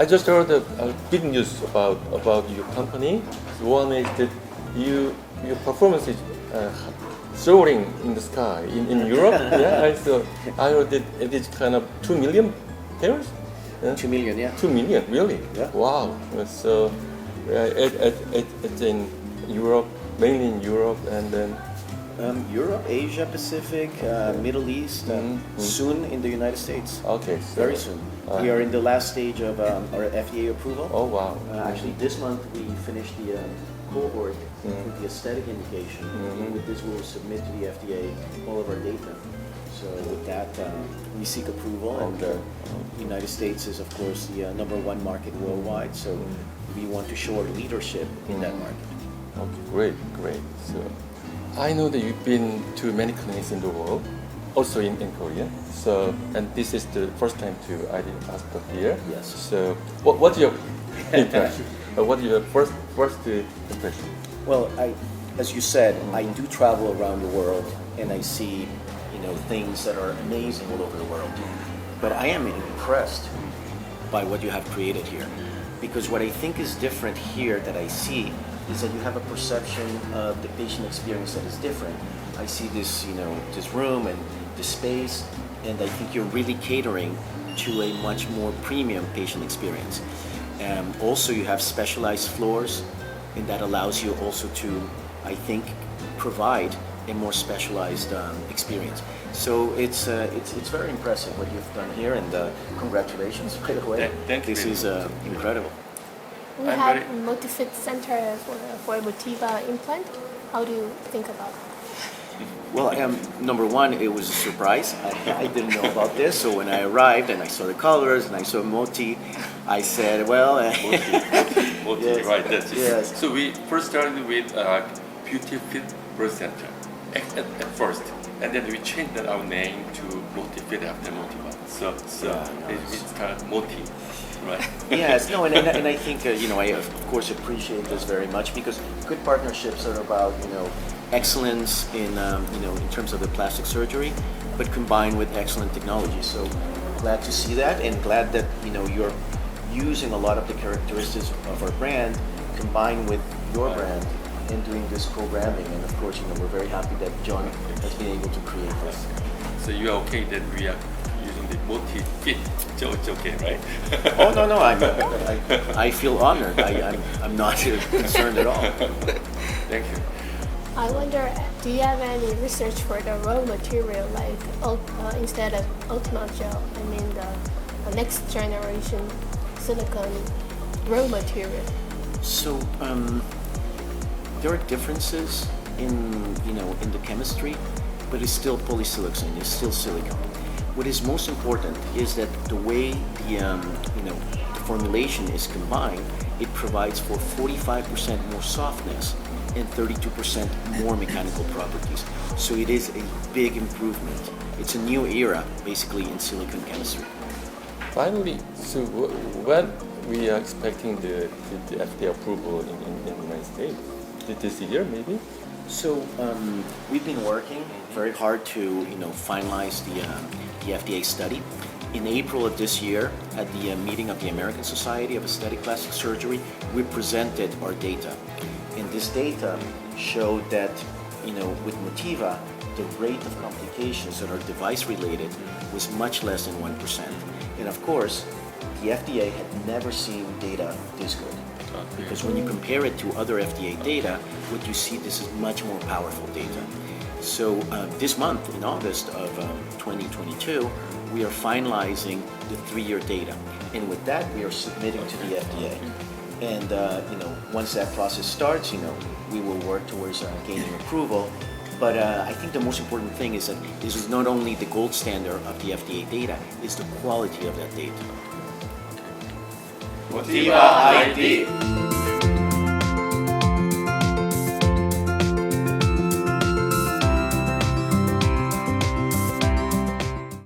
I just heard a big news about your company. One is that your performance is soaring in the sky in Europe. Yeah, I heard that it is kind of 2 million pairs. 2 million, yeah. 2 million, really? Yeah. Wow. So it's in Europe, mainly in Europe, and then Europe, Asia Pacific, Middle East, soon in the United States. Okay, so, Very soon. We are in the last stage of our FDA approval. Oh wow. Actually, this month we finished the cohort with the aesthetic indication. And with this, we will submit to the FDA all of our data. So with that, we seek approval, and the United States is, of course, the #1 market worldwide. So we want to show our leadership in that market. Okay, great. So I know that you've been to many clinics in the world, also in Korea. So, and this is the first time to idproductor here. Yes. So, what's your impression? What is your first impression? Well, as you said, I do travel around the world, and I see, things that are amazing all over the world. But I am impressed by what you have created here, because what I think is different here that I see is that you have a perception of the patient experience that is different. I see this, this room and the space, and I think you're really catering to a much more premium patient experience. Also, you have specialized floors, and that allows you also to, I think, provide a more specialized experience. So it's very impressive what you've done here, and congratulations, by the way. Thank you. This is incredible. We have a multi-fit center for Motiva implant. How do you think about it? Well, number one, it was a surprise. I didn't know about this, so when I arrived and I saw the colors and I saw Moti, I said, well... Moti, yes, right, that's it. yes. So we first started with Beauty Fit Birth Center at first, and then we changed our name to Multi Fit after Motiva. So it's kind of Moti. Right. Yes, no, and I think I of course appreciate this very much, because good partnerships are about excellence in in terms of the plastic surgery, but combined with excellent technology. So glad to see that, and glad that you're using a lot of the characteristics of our brand combined with your brand and doing this co-branding. And of course, we're very happy that John has been able to create this. So you are okay that we are using the Multi Fit? It's okay, right? Oh no, I feel honored. I'm not concerned at all. Thank you. I wonder, do you have any research for the raw material, like instead of Ultima gel, I mean the next generation silicone raw material? So there are differences in the chemistry, but it's still polysilicon. It's still silicone. What is most important is that the way the formulation is combined, it provides for 45% more softness and 32% more mechanical properties. So it is a big improvement. It's a new era, basically, in silicone chemistry. Finally, so when we are expecting the FDA approval in the United States? This year, maybe? So we've been working very hard to finalize the FDA study. In April of this year, at the meeting of the American Society of Aesthetic Plastic Surgery, we presented our data. And this data showed that, with Motiva, the rate of complications that are device-related was much less than 1%. And of course, the FDA had never seen data this good. Because when you compare it to other FDA data, what you see, this is much more powerful data. So this month, in August of 2022, we are finalizing the 3-year data. And with that, we are submitting to the FDA. And once that process starts, we will work towards gaining approval. But I think the most important thing is that this is not only the gold standard of the FDA data, it's the quality of that data. Motiva ID.